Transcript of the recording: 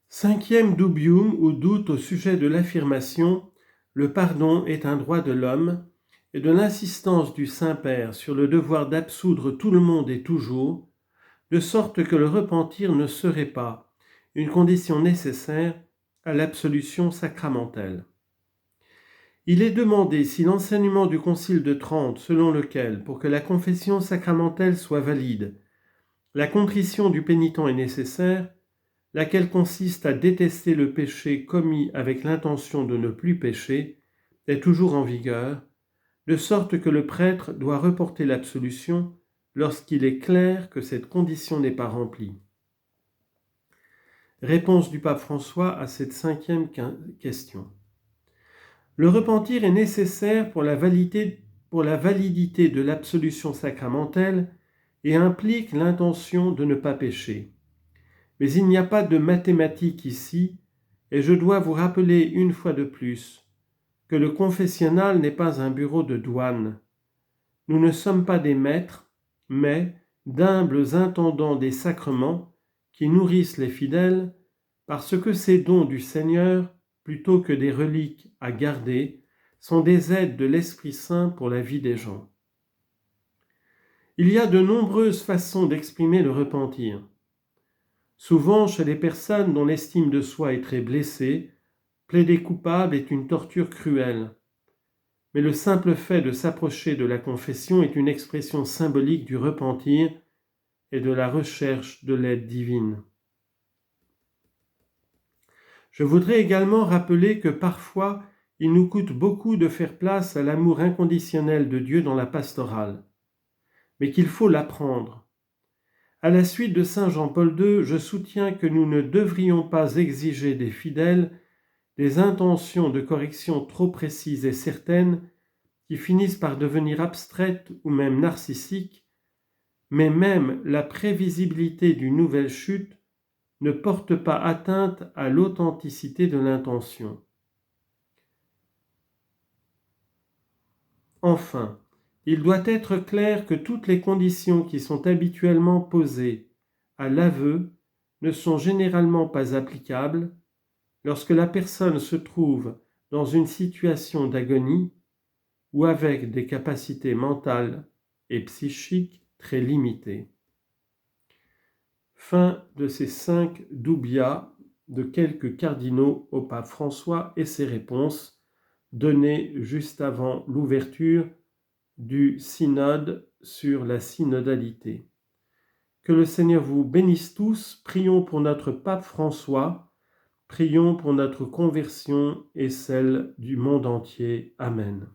Cinquième dubium ou doute au sujet de l'affirmation « Le pardon est un droit de l'homme » et de l'insistance du Saint-Père sur le devoir d'absoudre tout le monde et toujours, de sorte que le repentir ne serait pas une condition nécessaire à l'absolution sacramentelle. Il est demandé si l'enseignement du Concile de Trente, selon lequel, pour que la confession sacramentelle soit valide, la contrition du pénitent est nécessaire, laquelle consiste à détester le péché commis avec l'intention de ne plus pécher, est toujours en vigueur, de sorte que le prêtre doit reporter l'absolution lorsqu'il est clair que cette condition n'est pas remplie. Réponse du pape François à cette cinquième question. Le repentir est nécessaire pour la validité de l'absolution sacramentelle et implique l'intention de ne pas pécher. Mais il n'y a pas de mathématiques ici, et je dois vous rappeler une fois de plus que le confessionnal n'est pas un bureau de douane. Nous ne sommes pas des maîtres, mais d'humbles intendants des sacrements qui nourrissent les fidèles, parce que ces dons du Seigneur, plutôt que des reliques à garder, sont des aides de l'Esprit Saint pour la vie des gens. Il y a de nombreuses façons d'exprimer le repentir. Souvent, chez les personnes dont l'estime de soi est très blessée, plaider coupable est une torture cruelle. Mais le simple fait de s'approcher de la confession est une expression symbolique du repentir et de la recherche de l'aide divine. Je voudrais également rappeler que parfois, il nous coûte beaucoup de faire place à l'amour inconditionnel de Dieu dans la pastorale, mais qu'il faut l'apprendre. À la suite de saint Jean-Paul II, je soutiens que nous ne devrions pas exiger des fidèles des intentions de correction trop précises et certaines qui finissent par devenir abstraites ou même narcissiques, mais même la prévisibilité d'une nouvelle chute ne porte pas atteinte à l'authenticité de l'intention. Enfin, il doit être clair que toutes les conditions qui sont habituellement posées à l'aveu ne sont généralement pas applicables lorsque la personne se trouve dans une situation d'agonie ou avec des capacités mentales et psychiques très limitées. Fin de ces 5 dubia de quelques cardinaux au pape François et ses réponses données juste avant l'ouverture du synode sur la synodalité. Que le Seigneur vous bénisse tous. Prions pour notre pape François. Prions pour notre conversion et celle du monde entier. Amen.